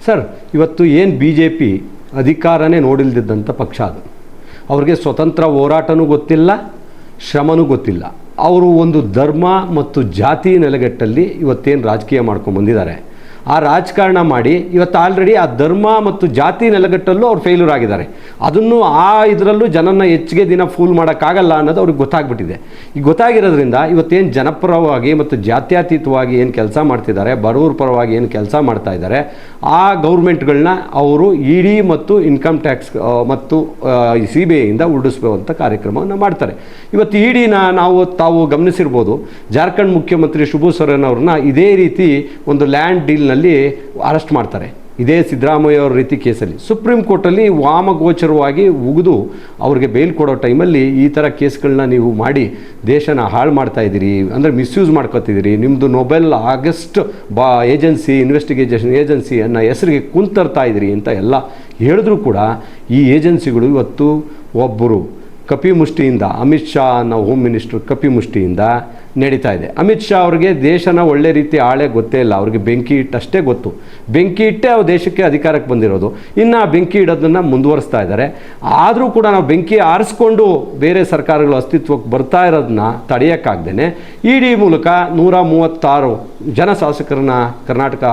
Sir, ಇವತ್ತು ಏನು BJP ಅಧಿಕಾರನೇ ನೋಡಿಲ್ದಿದ್ದಂಥ ಪಕ್ಷ ಅದು. ಅವ್ರಿಗೆ ಸ್ವತಂತ್ರ ಹೋರಾಟನೂ ಗೊತ್ತಿಲ್ಲ, ಶ್ರಮನೂ ಗೊತ್ತಿಲ್ಲ. ಅವರು ಒಂದು ಧರ್ಮ ಮತ್ತು ಜಾತಿ ನೆಲೆಗಟ್ಟಲ್ಲಿ ಇವತ್ತೇನು ರಾಜಕೀಯ ಮಾಡ್ಕೊಂಡು ಬಂದಿದ್ದಾರೆ, ಆ ರಾಜಕಾರಣ ಮಾಡಿ ಇವತ್ತು ಆಲ್ರೆಡಿ ಆ ಧರ್ಮ ಮತ್ತು ಜಾತಿ ನೆಲೆಗಟ್ಟಲ್ಲೂ ಅವ್ರು ಫೇಲ್ಯೂರ್ ಆಗಿದ್ದಾರೆ. ಅದನ್ನು ಇದರಲ್ಲೂ ಜನನ ಹೆಚ್ಚಿಗೆ ದಿನ ಫೂಲ್ ಮಾಡೋಕ್ಕಾಗಲ್ಲ ಅನ್ನೋದು ಅವ್ರಿಗೆ ಗೊತ್ತಾಗ್ಬಿಟ್ಟಿದೆ. ಈಗ ಗೊತ್ತಾಗಿರೋದ್ರಿಂದ ಇವತ್ತೇನು ಜನಪರವಾಗಿ ಮತ್ತು ಜಾತ್ಯತೀತವಾಗಿ ಏನು ಕೆಲಸ ಮಾಡ್ತಿದ್ದಾರೆ, ಬಡವ್ರ ಪರವಾಗಿ ಏನು ಕೆಲಸ ಮಾಡ್ತಾ ಇದ್ದಾರೆ, ಆ ಗೌರ್ಮೆಂಟ್ಗಳನ್ನ ಅವರು ಇಡಿ ಮತ್ತು ಇನ್ಕಮ್ ಟ್ಯಾಕ್ಸ್ ಮತ್ತು CBIಯಿಂದ ಉರುಳಿಸುವಂಥ ಕಾರ್ಯಕ್ರಮವನ್ನು ಮಾಡ್ತಾರೆ. ಇವತ್ತು ಇಡಿನ ತಾವು ಗಮನಿಸಿರ್ಬೋದು, ಜಾರ್ಖಂಡ್ ಮುಖ್ಯಮಂತ್ರಿ ಶಿಬು ಸೊರೇನ್ ಅವ್ರನ್ನ ಇದೇ ರೀತಿ ಒಂದು ಲ್ಯಾಂಡ್ ಡೀಲ್ನಲ್ಲಿ ಅರೆಸ್ಟ್ ಮಾಡ್ತಾರೆ. ಇದೇ ಸಿದ್ದರಾಮಯ್ಯ ಅವ್ರ ರೀತಿ ಕೇಸಲ್ಲಿ ಸುಪ್ರೀಂ ಕೋರ್ಟಲ್ಲಿ ವಾಮಗೋಚರವಾಗಿ ಉಗಿದು ಅವ್ರಿಗೆ ಬೇಲ್ ಕೊಡೋ ಟೈಮಲ್ಲಿ ಈ ಥರ ಕೇಸ್ಗಳನ್ನ ನೀವು ಮಾಡಿ ದೇಶನ ಹಾಳು ಮಾಡ್ತಾ ಇದ್ದೀರಿ, ಅಂದರೆ ಮಿಸ್ಯೂಸ್ ಮಾಡ್ಕೊತಿದ್ದೀರಿ, ನಿಮ್ಮದು Nobel August agency investigation agency ಅನ್ನೋ ಹೆಸರಿಗೆ ಕುಂತರ್ತಾ ಇದ್ದೀರಿ ಅಂತ ಎಲ್ಲ ಹೇಳಿದ್ರೂ ಕೂಡ ಈ ಏಜೆನ್ಸಿಗಳು ಇವತ್ತು ಒಬ್ಬರು ಕಪಿಮುಷ್ಟಿಯಿಂದ, ಅಮಿತ್ ಶಾ ಅನ್ನೋ ಹೋಮ್ ಮಿನಿಸ್ಟ್ರು ಕಪಿಮುಷ್ಟಿಯಿಂದ ನಡೀತಾ ಇದೆ. ಅಮಿತ್ ಶಾ ಅವ್ರಿಗೆ ದೇಶನ ಒಳ್ಳೆ ರೀತಿ ಆಳೆ ಗೊತ್ತೇ ಇಲ್ಲ, ಅವ್ರಿಗೆ ಬೆಂಕಿ ಇಟ್ಟಷ್ಟೇ ಗೊತ್ತು. ಬೆಂಕಿ ಇಟ್ಟೇ ಅವ್ರು ದೇಶಕ್ಕೆ ಅಧಿಕಾರಕ್ಕೆ ಬಂದಿರೋದು. ಇನ್ನು ಆ ಬೆಂಕಿ ಇಡೋದನ್ನು ಮುಂದುವರಿಸ್ತಾ ಇದ್ದಾರೆ. ಆದರೂ ಕೂಡ ನಾವು ಬೆಂಕಿ ಆರಿಸ್ಕೊಂಡು ಬೇರೆ ಸರ್ಕಾರಗಳು ಅಸ್ತಿತ್ವಕ್ಕೆ ಬರ್ತಾ ಇರೋದನ್ನ ತಡೆಯೋಕ್ಕಾಗ್ದೇ ಇಡಿ ಮೂಲಕ 136 ಜನ ಶಾಸಕರನ್ನ ಕರ್ನಾಟಕ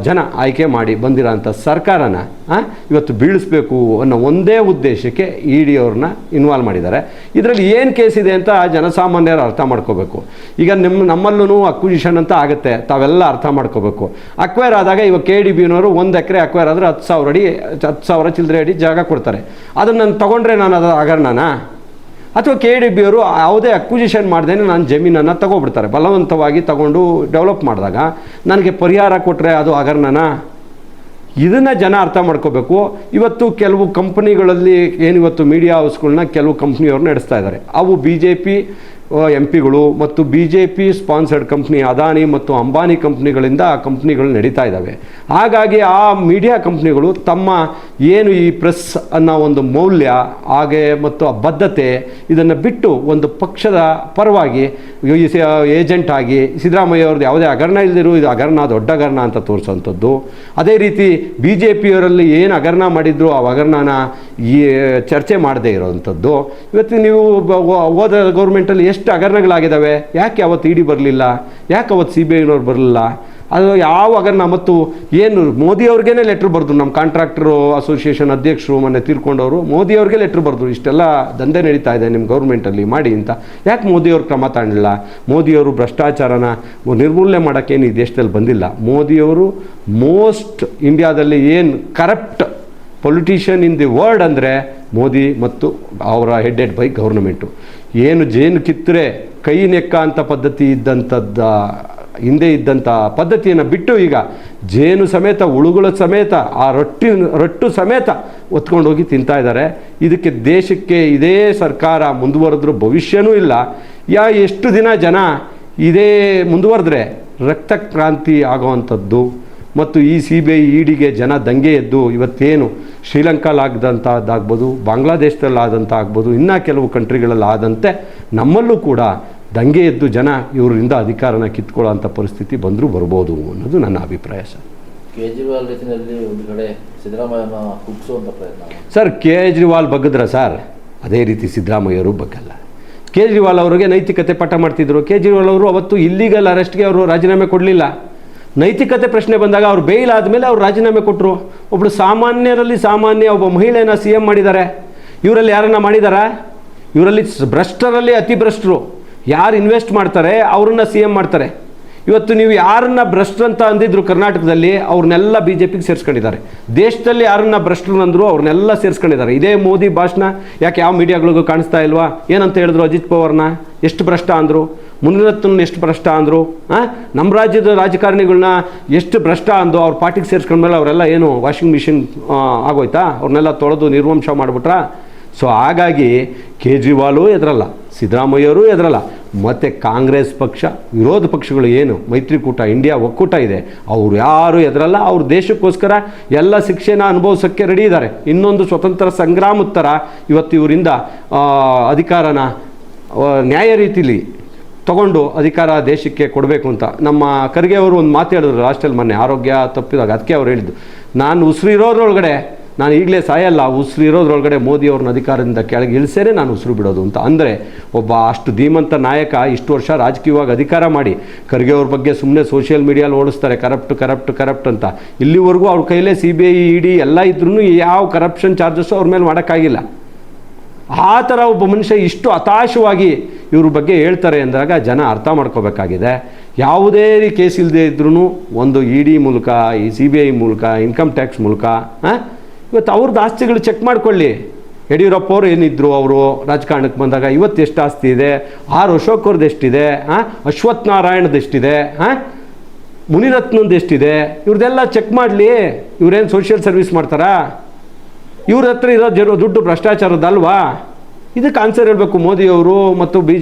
ಜನ ಆಯ್ಕೆ ಮಾಡಿ ಬಂದಿರೋಂಥ ಸರ್ಕಾರನ ಇವತ್ತು ಬೀಳಿಸ್ಬೇಕು ಅನ್ನೋ ಒಂದೇ ಉದ್ದೇಶಕ್ಕೆ ಇಡಿ ಅವ್ರನ್ನ ಇನ್ವಾಲ್ವ್ ಮಾಡಿದ್ದಾರೆ. ಇದರಲ್ಲಿ ಏನು ಕೇಸ್ ಇದೆ ಅಂತ ಜನಸಾಮಾನ್ಯರು ಅರ್ಥ ಮಾಡ್ಕೋಬೇಕು. ಈಗ ನಮ್ಮಲ್ಲೂ ಅಕ್ವಿಜಿಷನ್ ಅಂತ ಆಗುತ್ತೆ, ತಾವೆಲ್ಲ ಅರ್ಥ ಮಾಡ್ಕೋಬೇಕು. ಅಕ್ವೈರ್ ಆದಾಗ ಇವಾಗ KDBನವರು 1 ಎಕರೆ ಅಕ್ವೈರ್ ಆದರೆ 10,000 ಚಿಲ್ಲರೆ ಅಡಿ ಜಾಗ ಕೊಡ್ತಾರೆ. ಅದನ್ನು ನಾನು ತೊಗೊಂಡ್ರೆ ನಾನು ಅದು ಹಗರಣನಾ? ಅಥವಾ KDBಯವರು ಯಾವುದೇ ಅಕ್ವಿಜಿಷನ್ ಮಾಡ್ದೇನೆ ನಾನು ಜಮೀನನ್ನು ತಗೊಬಿಡ್ತಾರೆ, ಬಲವಂತವಾಗಿ ತಗೊಂಡು ಡೆವಲಪ್ ಮಾಡಿದಾಗ ನನಗೆ ಪರಿಹಾರ ಕೊಟ್ಟರೆ ಅದು ಹಗರಣನಾ? ಇದನ್ನು ಜನ ಅರ್ಥ ಮಾಡ್ಕೋಬೇಕು. ಇವತ್ತು ಕೆಲವು ಕಂಪ್ನಿಗಳಲ್ಲಿ ಏನಿವತ್ತು ಮೀಡಿಯಾ ಹೌಸ್ಗಳನ್ನ ಕೆಲವು ಕಂಪ್ನಿಯವ್ರು ನಡೆಸ್ತಾ ಇದ್ದಾರೆ. ಅವು BJP MPಗಳು ಮತ್ತು BJP ಸ್ಪಾನ್ಸರ್ಡ್ ಕಂಪ್ನಿ ಅದಾನಿ ಮತ್ತು ಅಂಬಾನಿ ಕಂಪ್ನಿಗಳಿಂದ ಆ ಕಂಪ್ನಿಗಳು ನಡೀತಾ ಇದ್ದಾವೆ. ಹಾಗಾಗಿ ಆ ಮೀಡಿಯಾ ಕಂಪ್ನಿಗಳು ತಮ್ಮ ಏನು ಈ ಪ್ರೆಸ್ ಅನ್ನೋ ಒಂದು ಮೌಲ್ಯ ಹಾಗೆ ಮತ್ತು ಆ ಬದ್ಧತೆ ಇದನ್ನು ಬಿಟ್ಟು ಒಂದು ಪಕ್ಷದ ಪರವಾಗಿ ಏಜೆಂಟ್ ಆಗಿ ಸಿದ್ದರಾಮಯ್ಯ ಅವ್ರದ್ದು ಯಾವುದೇ ಹಗರಣ ಇಲ್ಲದಿರು ಇದು ಹಗರಣ ದೊಡ್ಡ ಹಗರಣ ಅಂತ ತೋರಿಸೋವಂಥದ್ದು. ಅದೇ ರೀತಿ BJPಯವರಲ್ಲಿ ಏನು ಹಗರಣ ಮಾಡಿದ್ರು ಆ ಹಗರಣನ ಈ ಚರ್ಚೆ ಮಾಡದೇ ಇರೋವಂಥದ್ದು. ಇವತ್ತು ನೀವು ಹೋದ ಗೌರ್ಮೆಂಟಲ್ಲಿ ಎಷ್ಟು ಹಗರಣಗಳಾಗಿದ್ದಾವೆ, ಯಾಕೆ ಅವತ್ತು ಇಡಿ ಬರಲಿಲ್ಲ, ಯಾಕೆ ಅವತ್ತು CBIನವ್ರು ಬರಲಿಲ್ಲ? ಅದು ಯಾವ ಹಗರಣ? ಮತ್ತು ಏನು ಮೋದಿಯವ್ರಿಗೇ ಲೆಟ್ರ್ ಬರೆದ್ರು, ನಮ್ಮ ಕಾಂಟ್ರಾಕ್ಟರು ಅಸೋಸಿಯೇಷನ್ ಅಧ್ಯಕ್ಷರು ಮೊನ್ನೆ ತೀರ್ಕೊಂಡವರು ಮೋದಿಯವ್ರಿಗೆ ಲೆಟ್ರ್ ಬರೆದ್ರು, ಇಷ್ಟೆಲ್ಲ ದಂಧೆ ನಡೀತಾ ಇದೆ ನಿಮ್ಮ ಗೌರ್ಮೆಂಟಲ್ಲಿ ಮಾಡಿ ಅಂತ. ಯಾಕೆ ಮೋದಿಯವ್ರು ಕ್ರಮ ತಗೊಳ್ಳಿಲ್ಲ? ಮೋದಿಯವರು ಭ್ರಷ್ಟಾಚಾರನ ನಿರ್ಮೂಲನೆ ಮಾಡೋಕ್ಕೇನು ಈ ದೇಶದಲ್ಲಿ ಬಂದಿಲ್ಲ. ಮೋದಿಯವರು ಮೋಸ್ಟ್ ಇಂಡಿಯಾದಲ್ಲಿ ಏನು corrupt politician in the world ಅಂದರೆ ಮೋದಿ ಮತ್ತು ಅವರ ಹೆಡೆಡ್ ಬೈ ಗೌರ್ನಮೆಂಟು. ಏನು ಜೇನು ಕಿತ್ತರೆ ಕೈ ನೆಕ್ಕ ಅಂತ ಪದ್ಧತಿ ಇದ್ದಂಥದ್ದು, ಹಿಂದೆ ಇದ್ದಂಥ ಪದ್ಧತಿಯನ್ನು ಬಿಟ್ಟು ಈಗ ಜೇನು ಸಮೇತ ಹುಳುಗಳ ಸಮೇತ ಆ ರೊಟ್ಟು ಸಮೇತ ಹೊತ್ಕೊಂಡೋಗಿ ತಿಂತಾ ಇದ್ದಾರೆ. ಇದಕ್ಕೆ ದೇಶಕ್ಕೆ ಇದೇ ಸರ್ಕಾರ ಮುಂದುವರೆದ್ರೂ ಭವಿಷ್ಯನೂ ಇಲ್ಲ. ಎಷ್ಟು ದಿನ ಜನ ಇದೇ ಮುಂದುವರೆದ್ರೆ ರಕ್ತ ಕ್ರಾಂತಿ ಆಗೋವಂಥದ್ದು. ಮತ್ತು ಈ CBI ಇಡಿಗೆ ಜನ ದಂಗೆ ಎದ್ದು ಇವತ್ತೇನು ಶ್ರೀಲಂಕಾಲಾಗದಂಥದ್ದಾಗ್ಬೋದು, ಬಾಂಗ್ಲಾದೇಶದಲ್ಲಿ ಆದಂಥ ಆಗ್ಬೋದು, ಇನ್ನೂ ಕೆಲವು ಕಂಟ್ರಿಗಳಲ್ಲಿ ಆದಂತೆ ನಮ್ಮಲ್ಲೂ ಕೂಡ ದಂಗೆ ಎದ್ದು ಜನ ಇವರಿಂದ ಅಧಿಕಾರನ ಕಿತ್ಕೊಳ್ಳೋಂಥ ಪರಿಸ್ಥಿತಿ ಬಂದರೂ ಬರ್ಬೋದು ಅನ್ನೋದು ನನ್ನ ಅಭಿಪ್ರಾಯ ಸರ್. ಕೇಜ್ರಿವಾಲ್ ರೀತಿಯಲ್ಲಿ ಒಂದು ಕಡೆ ಸಿದ್ದರಾಮಯ್ಯನ ಕುಗ್ಗಿಸುವಂಥ ಪ್ರಯತ್ನ ಸರ್. ಕೇಜ್ರಿವಾಲ್ ಬಗ್ಗಿದ್ರ ಸರ್, ಅದೇ ರೀತಿ ಸಿದ್ದರಾಮಯ್ಯವರು ಬಗ್ಗಲ್ಲ. ಕೇಜ್ರಿವಾಲ್ ಅವರಿಗೆ ನೈತಿಕತೆ ಪಾಠ ಮಾಡ್ತಿದ್ರು. ಕೇಜ್ರಿವಾಲ್ ಅವರು ಅವತ್ತು ಇಲ್ಲಿಗಲ್ ಅರೆಸ್ಟ್ಗೆ ಅವರು ರಾಜೀನಾಮೆ ಕೊಡಲಿಲ್ಲ. ನೈತಿಕತೆ ಪ್ರಶ್ನೆ ಬಂದಾಗ ಅವ್ರು ಬೇಲ್ ಆದಮೇಲೆ ಅವ್ರು ರಾಜೀನಾಮೆ ಕೊಟ್ಟರು. ಒಬ್ಬಳು ಸಾಮಾನ್ಯರಲ್ಲಿ ಸಾಮಾನ್ಯ ಒಬ್ಬ ಮಹಿಳೆಯನ್ನು CM ಮಾಡಿದ್ದಾರೆ. ಇವರಲ್ಲಿ ಯಾರನ್ನ ಮಾಡಿದಾರಾ? ಇವರಲ್ಲಿ ಭ್ರಷ್ಟರಲ್ಲಿ ಅತಿ ಭ್ರಷ್ಟರು. ಯಾರು ಇನ್ವೆಸ್ಟ್ ಮಾಡ್ತಾರೆ ಅವ್ರನ್ನ CM ಮಾಡ್ತಾರೆ. ಇವತ್ತು ನೀವು ಯಾರನ್ನ ಭ್ರಷ್ಟರು ಅಂತ ಅಂದಿದ್ರು ಕರ್ನಾಟಕದಲ್ಲಿ, ಅವ್ರನ್ನೆಲ್ಲ BJPಗೆ ಸೇರಿಸ್ಕೊಂಡಿದ್ದಾರೆ. ದೇಶದಲ್ಲಿ ಯಾರನ್ನ ಭ್ರಷ್ಟರು ಅಂದರು ಅವ್ರನ್ನೆಲ್ಲ ಸೇರಿಸ್ಕೊಂಡಿದ್ದಾರೆ. ಇದೇ ಮೋದಿ ಭಾಷಣ ಯಾಕೆ ಯಾವ ಮೀಡಿಯಾಗಳಿಗೂ ಕಾಣಿಸ್ತಾ ಇಲ್ವಾ? ಏನಂತ ಹೇಳಿದ್ರು? ಅಜಿತ್ ಪವಾರ್ನ ಎಷ್ಟು ಭ್ರಷ್ಟ ಅಂದರು, ಮುನಿರತ್ನ ಎಷ್ಟು ಭ್ರಷ್ಟ ಅಂದರು, ನಮ್ಮ ರಾಜ್ಯದ ರಾಜಕಾರಣಿಗಳನ್ನ ಎಷ್ಟು ಭ್ರಷ್ಟ ಅಂದು ಅವ್ರ ಪಾರ್ಟಿಗೆ ಸೇರಿಸ್ಕೊಂಡ್ಮೇಲೆ ಅವರೆಲ್ಲ ಏನು ವಾಷಿಂಗ್ ಮಿಷಿನ್ ಆಗೋಯ್ತಾ? ಅವ್ರನ್ನೆಲ್ಲ ತೊಳೆದು ನಿರ್ವಂಶ ಮಾಡಿಬಿಟ್ರಾ? ಸೊ ಹಾಗಾಗಿ ಕೇಜ್ರಿವಾಲು ಎದುರಲ್ಲ, ಸಿದ್ದರಾಮಯ್ಯವರು ಎದುರಲ್ಲ, ಮತ್ತು ಕಾಂಗ್ರೆಸ್ ಪಕ್ಷ ವಿರೋಧ ಪಕ್ಷಗಳು ಏನು ಮೈತ್ರಿಕೂಟ ಇಂಡಿಯಾ ಒಕ್ಕೂಟ ಇದೆ ಅವರು ಯಾರು ಎದುರಲ್ಲ. ಅವ್ರ ದೇಶಕ್ಕೋಸ್ಕರ ಎಲ್ಲ ಶಿಕ್ಷೆನ ಅನುಭವಿಸೋಕ್ಕೆ ರೆಡಿ ಇದ್ದಾರೆ. ಇನ್ನೊಂದು ಸ್ವತಂತ್ರ ಸಂಗ್ರಾಮದ ಥರ ಇವತ್ತು ಇವರಿಂದ ಅಧಿಕಾರನ ನ್ಯಾಯ ರೀತಿಲಿ ತಗೊಂಡು ಅಧಿಕಾರ ದೇಶಕ್ಕೆ ಕೊಡಬೇಕು ಅಂತ. ನಮ್ಮ ಖರ್ಗೆ ಅವರು ಒಂದು ಮಾತು ಹೇಳಿದ್ರು ಲಾಸ್ಟಲ್ಲಿ ಮೊನ್ನೆ ಆರೋಗ್ಯ ತಪ್ಪಿದಾಗ. ಅದಕ್ಕೆ ಅವ್ರು ಹೇಳಿದ್ದು, ನಾನು ಉಸಿರಿರೋದ್ರೊಳಗಡೆ, ನಾನು ಈಗಲೇ ಸಾಯಲ್ಲ, ಉಸಿರಿರೋದ್ರೊಳಗಡೆ ಮೋದಿಯವ್ರನ್ನ ಅಧಿಕಾರದಿಂದ ಕೆಳಗೆ ಇಳಿಸೇನೆ ನಾನು ಉಸಿರು ಬಿಡೋದು ಅಂತ. ಅಂದರೆ ಒಬ್ಬ ಅಷ್ಟು ಧೀಮಂತ ನಾಯಕ ಇಷ್ಟು ವರ್ಷ ರಾಜಕೀಯವಾಗಿ ಅಧಿಕಾರ ಮಾಡಿ, ಖರ್ಗೆ ಅವ್ರ ಬಗ್ಗೆ ಸುಮ್ಮನೆ ಸೋಷಿಯಲ್ ಮೀಡಿಯಲ್ಲಿ ಓಡಿಸ್ತಾರೆ ಕರಪ್ಟ್ ಅಂತ. ಇಲ್ಲಿವರೆಗೂ ಅವ್ರ ಕೈಲೇ CBI ED ಎಲ್ಲ ಇದ್ರೂ ಯಾವ ಕರಪ್ಷನ್ ಚಾರ್ಜಸ್ಸು ಅವ್ರ ಮೇಲೆ ಮಾಡೋಕ್ಕಾಗಿಲ್ಲ. ಆ ಥರ ಒಬ್ಬ ಮನುಷ್ಯ ಇಷ್ಟು ಹತಾಶವಾಗಿ ಇವ್ರ ಬಗ್ಗೆ ಹೇಳ್ತಾರೆ ಅಂದಾಗ ಜನ ಅರ್ಥ ಮಾಡ್ಕೋಬೇಕಾಗಿದೆ. ಯಾವುದೇ ಕೇಸ್ ಇಲ್ಲದೆ ಇದ್ರೂ ಒಂದು ED ಮೂಲಕ, ಈ CBI ಮೂಲಕ, ಇನ್ಕಮ್ ಟ್ಯಾಕ್ಸ್ ಮೂಲಕ ಇವತ್ತು ಅವ್ರದ್ದು ಆಸ್ತಿಗಳು ಚೆಕ್ ಮಾಡ್ಕೊಳ್ಳಿ. ಯಡಿಯೂರಪ್ಪ ಅವ್ರು ಏನಿದ್ರು, ಅವರು ರಾಜಕಾರಣಕ್ಕೆ ಬಂದಾಗ ಇವತ್ತು ಎಷ್ಟು ಆಸ್ತಿ ಇದೆ, ಅಶೋಕ್ ಅವ್ರದ್ದು ಎಷ್ಟಿದೆ, ಅಶ್ವಥ್ ನಾರಾಯಣದ್ದು ಎಷ್ಟಿದೆ, ಮುನಿರತ್ನಂದು ಎಷ್ಟಿದೆ, ಇವ್ರದ್ದೆಲ್ಲ ಚೆಕ್ ಮಾಡಲಿ. ಇವ್ರೇನು ಸೋಷಿಯಲ್ ಸರ್ವಿಸ್ ಮಾಡ್ತಾರಾ? ಇವ್ರ ಹತ್ರ ಇರೋ ದುಡ್ಡು ಭ್ರಷ್ಟಾಚಾರದಲ್ವಾ? ಇದಕ್ಕೆ ಆನ್ಸರ್ ಹೇಳಬೇಕು ಮೋದಿಯವರು ಮತ್ತು ಬಿ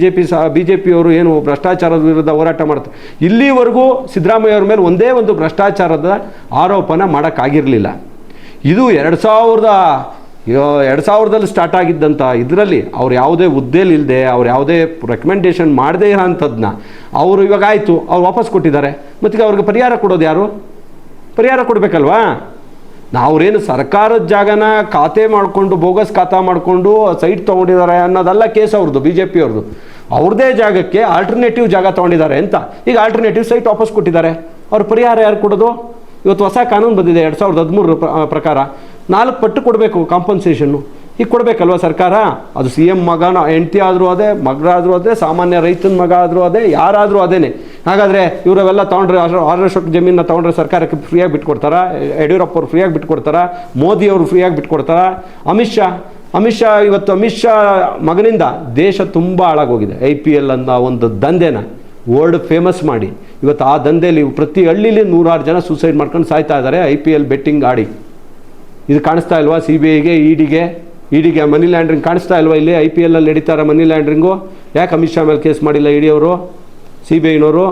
ಜೆ ಪಿಯವರು ಏನು ಭ್ರಷ್ಟಾಚಾರದ ವಿರುದ್ಧ ಹೋರಾಟ ಮಾಡ್ತಾರೆ. ಇಲ್ಲಿವರೆಗೂ ಸಿದ್ದರಾಮಯ್ಯ ಅವ್ರ ಮೇಲೆ ಒಂದೇ ಒಂದು ಭ್ರಷ್ಟಾಚಾರದ ಆರೋಪನ ಮಾಡೋಕ್ಕಾಗಿರಲಿಲ್ಲ. ಇದು 2000ದಲ್ಲಿ ಸ್ಟಾರ್ಟ್ ಆಗಿದ್ದಂಥ ಇದರಲ್ಲಿ ಅವ್ರು ಯಾವುದೇ ಹುದ್ದೆಲಿ ಇಲ್ಲದೆ, ಅವ್ರು ಯಾವುದೇ ರೆಕಮೆಂಡೇಷನ್ ಮಾಡದೇ ಇರೋ ಅಂಥದ್ದನ್ನ ಅವರು ಇವಾಗ ಆಯಿತು, ಅವ್ರು ವಾಪಸ್ ಕೊಟ್ಟಿದ್ದಾರೆ. ಮತ್ತು ಅವ್ರಿಗೆ ಪರಿಹಾರ ಕೊಡೋದು ಯಾರು? ಪರಿಹಾರ ಕೊಡಬೇಕಲ್ವಾ? ನಾವ್ರೇನು ಸರ್ಕಾರದ ಜಾಗನ ಖಾತೆ ಮಾಡಿಕೊಂಡು, ಬೋಗಸ್ ಖಾತಾ ಮಾಡಿಕೊಂಡು ಸೈಟ್ ತೊಗೊಂಡಿದ್ದಾರೆ ಅನ್ನೋದಲ್ಲ ಕೇಸ್ ಅವ್ರದ್ದು, BJP ಅವ್ರದ್ದು. ಅವ್ರದ್ದೇ ಜಾಗಕ್ಕೆ ಆಲ್ಟರ್ನೇಟಿವ್ ಜಾಗ ತೊಗೊಂಡಿದ್ದಾರೆ ಅಂತ. ಈಗ ಆಲ್ಟರ್ನೇಟಿವ್ ಸೈಟ್ ವಾಪಸ್ ಕೊಟ್ಟಿದ್ದಾರೆ. ಅವ್ರ ಪರಿಹಾರ ಯಾರು ಕೊಡೋದು? ಇವತ್ತು ಹೊಸ ಕಾನೂನು ಬಂದಿದೆ 2013 ಪ್ರಕಾರ 4 ಪಟ್ಟು ಕೊಡಬೇಕು ಕಾಂಪನ್ಸೇಷನ್ನು. ಈಗ ಕೊಡಬೇಕಲ್ವ ಸರ್ಕಾರ? ಅದು CM ಮಗನ ಹೆಂಡತಿ ಆದರೂ ಅದೇ, ಮಗರಾದರೂ ಅದೇ, ಸಾಮಾನ್ಯ ರೈತನ ಮಗ ಆದರೂ ಅದೇ, ಯಾರಾದರೂ ಅದೇನೆ. ಹಾಗಾದರೆ ಇವರೆಲ್ಲ ತೊಗೊಂಡ್ರೆ, 6 ವರ್ಷಕ್ಕೆ ಜಮೀನನ್ನ ತೊಗೊಂಡ್ರೆ ಸರ್ಕಾರಕ್ಕೆ ಫ್ರೀಯಾಗಿ ಬಿಟ್ಕೊಡ್ತಾರಾ? ಯಡಿಯೂರಪ್ಪ ಅವ್ರು ಫ್ರೀಯಾಗಿ ಬಿಟ್ಕೊಡ್ತಾರಾ? ಮೋದಿ ಅವರು ಫ್ರೀಯಾಗಿ ಬಿಟ್ಕೊಡ್ತಾರಾ? ಅಮಿತ್ ಶಾ ಇವತ್ತು ಮಗನಿಂದ ದೇಶ ತುಂಬ ಹಾಳಾಗೋಗಿದೆ. IPL ಅನ್ನೋ ಒಂದು ದಂಧೆನ ವರ್ಲ್ಡ್ ಫೇಮಸ್ ಮಾಡಿ ಇವತ್ತು ಆ ದಂಧೆಯಲ್ಲಿ ಪ್ರತಿ ಹಳ್ಳಿಲಿ 100 ಜನ ಸೂಸೈಡ್ ಮಾಡ್ಕೊಂಡು ಸಾಯ್ತಾ ಇದ್ದಾರೆ IPL ಬೆಟ್ಟಿಂಗ್ ಆಡಿ. ಇದು ಕಾಣಿಸ್ತಾ ಇಲ್ವಾ CBIಗೆ, EDಗೆ ಮನಿ ಲ್ಯಾಂಡ್ರಿಂಗ್ ಕಾಣಿಸ್ತಾ ಇಲ್ವಾ? ಇಲ್ಲಿ IPL ಅಲ್ಲಿ ನಡೀತಾರೆ ಮನಿ ಲ್ಯಾಂಡ್ರಿಂಗು. ಯಾಕೆ ಅಮಿತ್ ಶಾ ಮೇಲೆ ಕೇಸ್ ಮಾಡಿಲ್ಲ ED ಅವರು, CBIನವರು?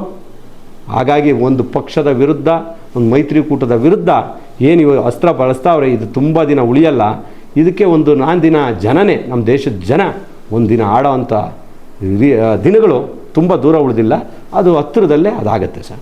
ಹಾಗಾಗಿ ಒಂದು ಪಕ್ಷದ ವಿರುದ್ಧ, ಒಂದು ಮೈತ್ರಿಕೂಟದ ವಿರುದ್ಧ ಏನು ಇವು ಅಸ್ತ್ರ ಬಳಸ್ತಾವ್ರೆ, ಇದು ತುಂಬ ದಿನ ಉಳಿಯಲ್ಲ. ಇದಕ್ಕೆ ಒಂದು ನಾಂದಿನ ಜನನೇ, ನಮ್ಮ ದೇಶದ ಜನ ಒಂದಿನ ಆಡೋ ಅಂಥ ದಿನಗಳು ತುಂಬ ದೂರ ಉಳಿದಿಲ್ಲ. ಅದು ಹತ್ತಿರದಲ್ಲೇ ಅದಾಗತ್ತೆ ಸರ್.